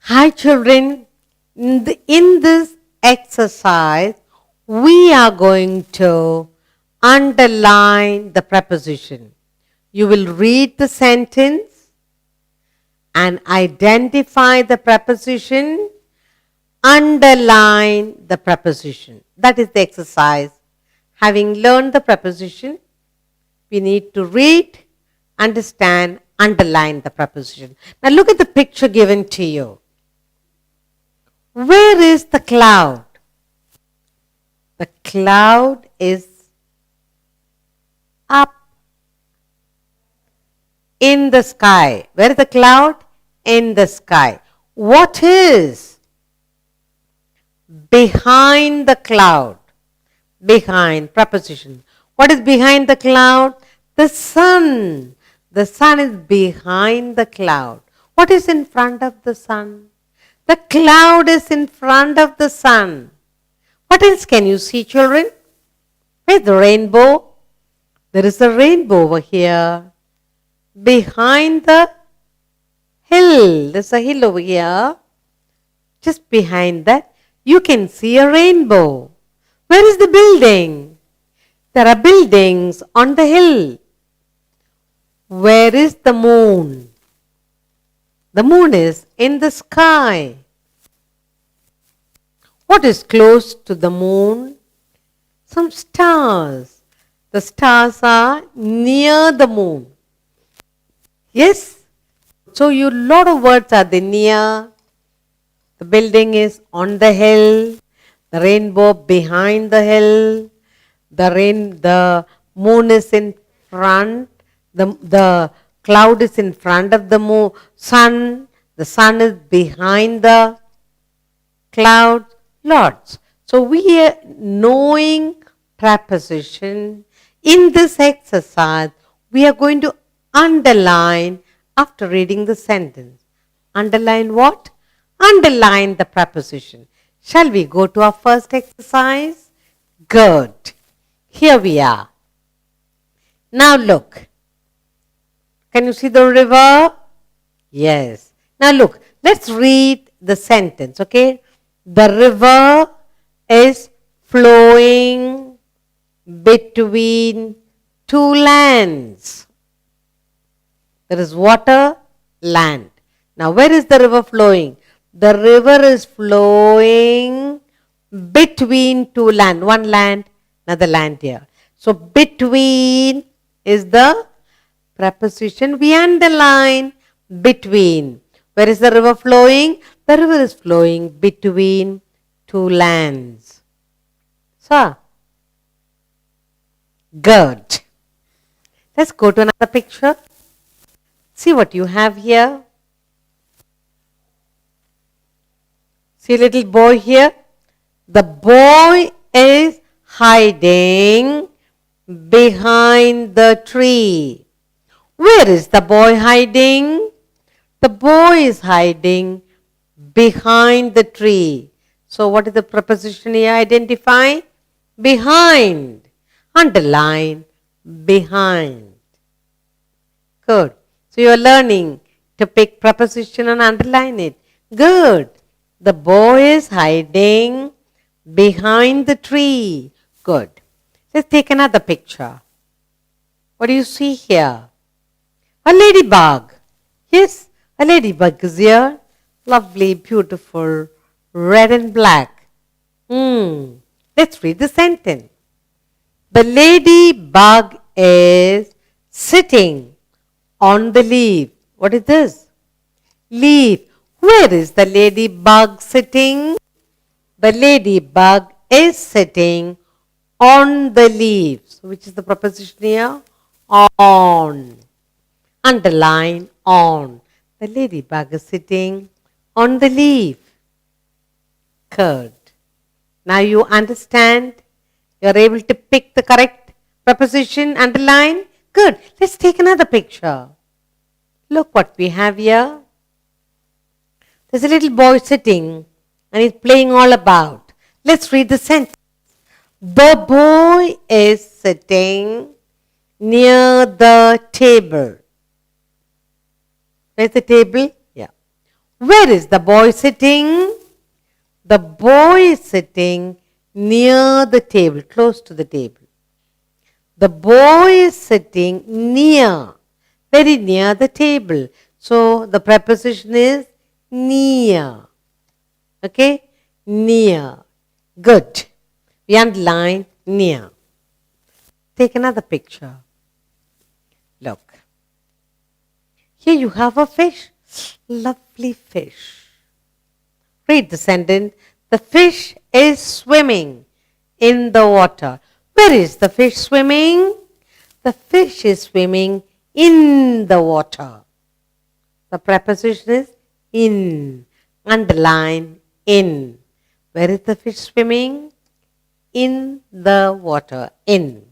Hi children, in this exercise, we are going to underline the preposition. You will read the sentence and identify the preposition, underline the preposition. That is the exercise. Having learned the preposition, we need to read, understand, underline the preposition. Now look at the picture given to you. Where is the cloud? The cloud is up in the sky. Where is the cloud? In the sky. What is behind the cloud? Behind, preposition. What is behind the cloud? The sun. The sun is behind the cloud. What is in front of the sun? The cloud is in front of the sun. What else can you see, children? Where's the rainbow? There is a rainbow over here. Behind the hill. There's a hill over here. Just behind that, you can see a rainbow. Where is the building? There are buildings on the hill. Where is the moon? The moon is in the sky. What is close to the moon? Some stars. The stars are near the moon. Yes? So a lot of words are there near. The building is on the hill. The rainbow behind the hill. The moon is in front. The cloud is in front of the sun. The sun is behind the cloud. Lots. So we are knowing preposition. In this exercise, we are going to underline after reading the sentence. Underline what? Underline the preposition. Shall we go to our first exercise? Good. Here we are. Now look. Can you see the river? Yes. Now look, let's read the sentence, okay? The river is flowing between two lands. There is water, land. Now where is the river flowing? The river is flowing between two lands. One land, another land here. So between is the preposition we underline. Between. Where is the river flowing? The river is flowing between two lands. So, good. Let's go to another picture. See what you have here. See a little boy here. The boy is hiding behind the tree. Where is the boy hiding? The boy is hiding behind the tree. So what is the preposition here? Identify. Behind. Underline. Behind. Good. So you are learning to pick preposition and underline it. Good. The boy is hiding behind the tree. Good. Let's take another picture. What do you see here? A ladybug. Yes, a ladybug is here. Lovely, beautiful, red and black. Let's read the sentence. The ladybug is sitting on the leaf. What is this? Leaf. Where is the ladybug sitting? The ladybug is sitting on the leaves. Which is the preposition here? On. Underline on. The ladybug is sitting on the leaf. Good. Now you understand. You are able to pick the correct preposition, underline. Good. Let's take another picture. Look what we have here. There's a little boy sitting and he's playing all about. Let's read the sentence. The boy is sitting near the table. Where's the table? Yeah. Where is the boy sitting? The boy is sitting near the table, close to the table. The boy is sitting near, very near the table. So the preposition is near. Okay? Near. Good. We underline near. Take another picture. Look. Here you have a fish. Lovely fish. Read the sentence. The fish is swimming in the water. Where is the fish swimming? The fish is swimming in the water. The preposition is in. Underline in. Where is the fish swimming? In the water. In.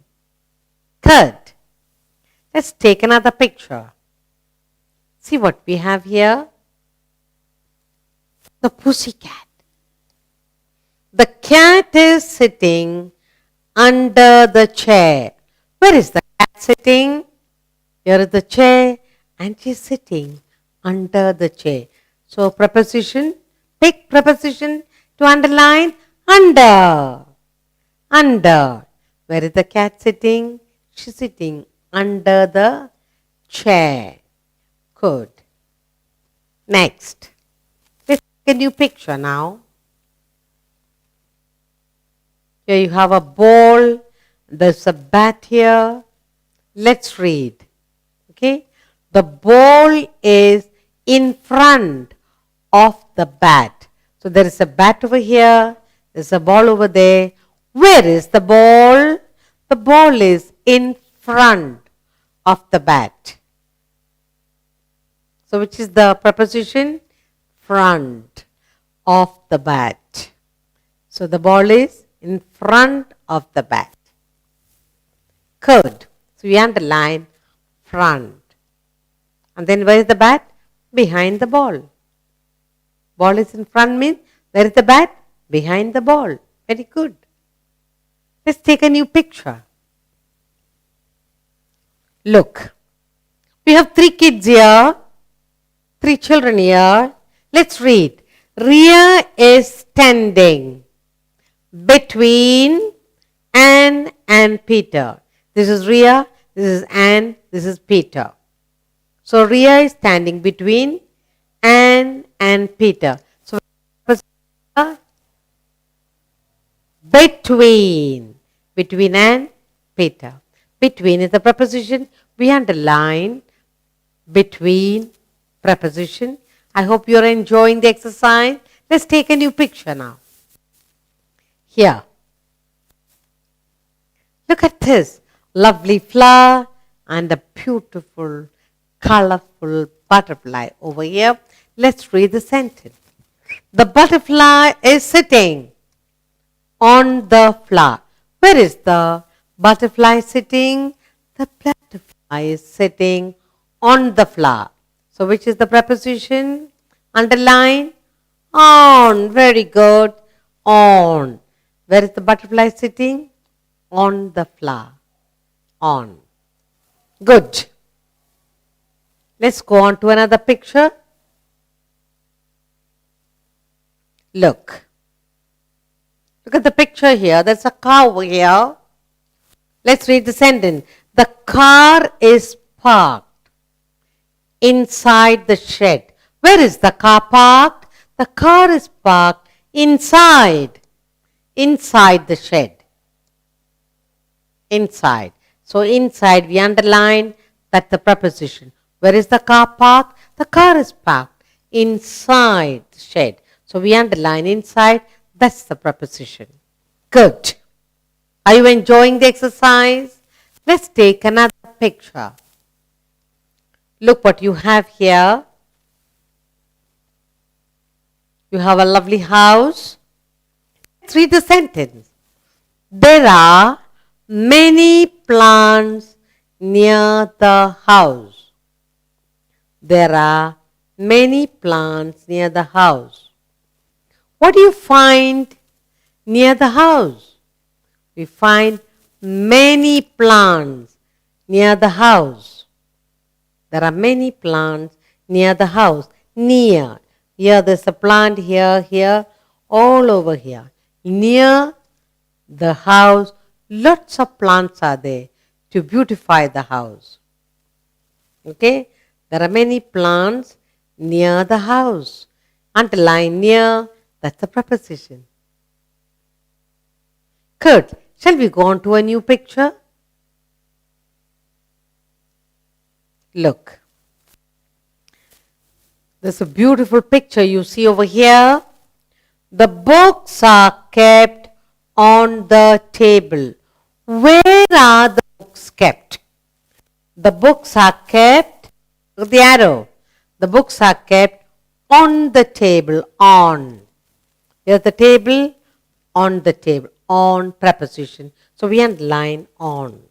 Third, let's take another picture. See what we have here? The pussycat. The cat is sitting under the chair. Where is the cat sitting? Here is the chair and she is sitting under the chair. So preposition, pick preposition to underline under. Under. Where is the cat sitting? She is sitting under the chair. Good. Next. Let's take a new picture now. Here you have a ball. There's a bat here. Let's read. Okay. The ball is in front of the bat. So there is a bat over here. There's a ball over there. Where is the ball? The ball is in front of the bat. So which is the preposition? Front of the bat. So the ball is in front of the bat. Good. So we underline front. And then where is the bat? Behind the ball. Ball is in front means where is the bat? Behind the ball. Very good. Let's take a new picture. Look. We have 3 kids here. 3 children here. Let's read. Rhea is standing between Anne and Peter. This is Rhea, this is Anne, this is Peter. So Rhea is standing between Anne and Peter. So between and Peter. Between is the preposition. We underline between preposition. I hope you are enjoying the exercise. Let's take a new picture now. Here. Look at this lovely flower and a beautiful, colorful butterfly over here. Let's read the sentence. The butterfly is sitting on the flower. Where is the butterfly sitting? The butterfly is sitting on the flower. So which is the preposition? Underline on. Very good. On. Where is the butterfly sitting? On the flower. On. Good. Let's go on to another picture. Look. Look at the picture here. There's a car over here. Let's read the sentence. The car is parked inside the shed. Where is the car parked? The car is parked inside the shed. Inside. So inside we underline that the preposition. Where is the car parked? The car is parked inside the shed. So we underline inside. That's the preposition. Good. Are you enjoying the exercise? Let's take another picture. Look what you have here. You have a lovely house. Let's read the sentence. There are many plants near the house. There are many plants near the house. What do you find near the house? We find many plants near the house. There are many plants near the house. Near. Here there's a plant, here, all over here. Near the house, lots of plants are there to beautify the house. Okay, there are many plants near the house. Underline near, that's the preposition. Good. Shall we go on to a new picture? Look. There's a beautiful picture you see over here. The books are kept on the table. Where are the books kept? The books are kept, look at the arrow. The books are kept on the table, on. Here's the table, on the table, on preposition. So we underline on.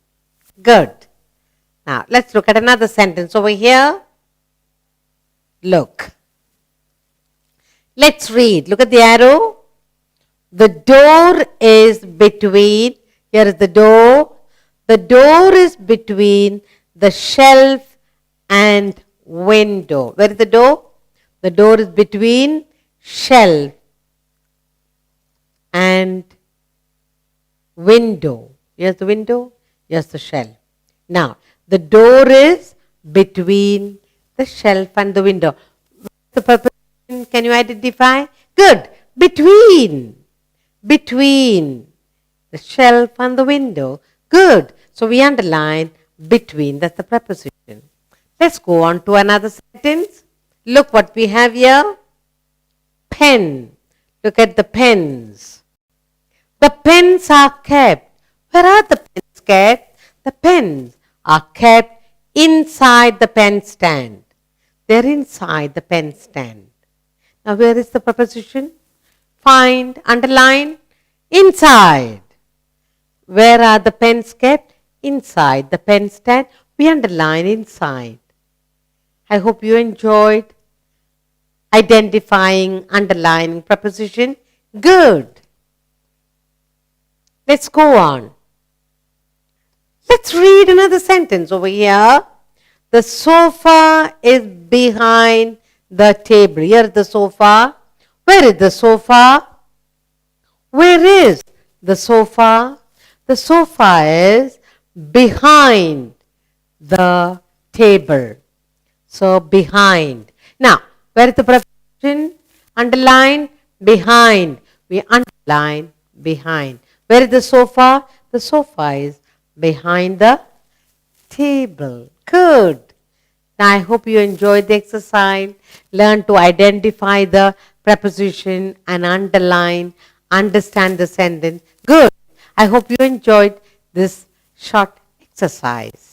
Good. Now let's look at another sentence over here. Look. Let's read. Look at the arrow. The door is between, here is the door. The door is between the shelf and window. Where is the door? The door is between shelf and window. Here's the window, here's the shelf. Now, the door is between the shelf and the window. What's the preposition? Can you identify? Good. Between. Between the shelf and the window. Good. So we underline between. That's the preposition. Let's go on to another sentence. Look what we have here. Pen. Look at the pens. The pens are kept. Where are the pens kept? The pens are kept inside the pen stand. They're inside the pen stand. Now where is the preposition? Find, underline, inside. Where are the pens kept? Inside the pen stand. We underline inside. I hope you enjoyed identifying, underlining preposition. Good. Let's go on. Let's read another sentence over here. The sofa is behind the table. Here is the sofa. Where is the sofa? Where is the sofa? The sofa is behind the table. So behind. Now, where is the preposition? Underline behind. We underline behind. Where is the sofa? The sofa is behind the table. Good. Now I hope you enjoyed the exercise. Learn to identify the preposition and underline, understand the sentence. Good. I hope you enjoyed this short exercise.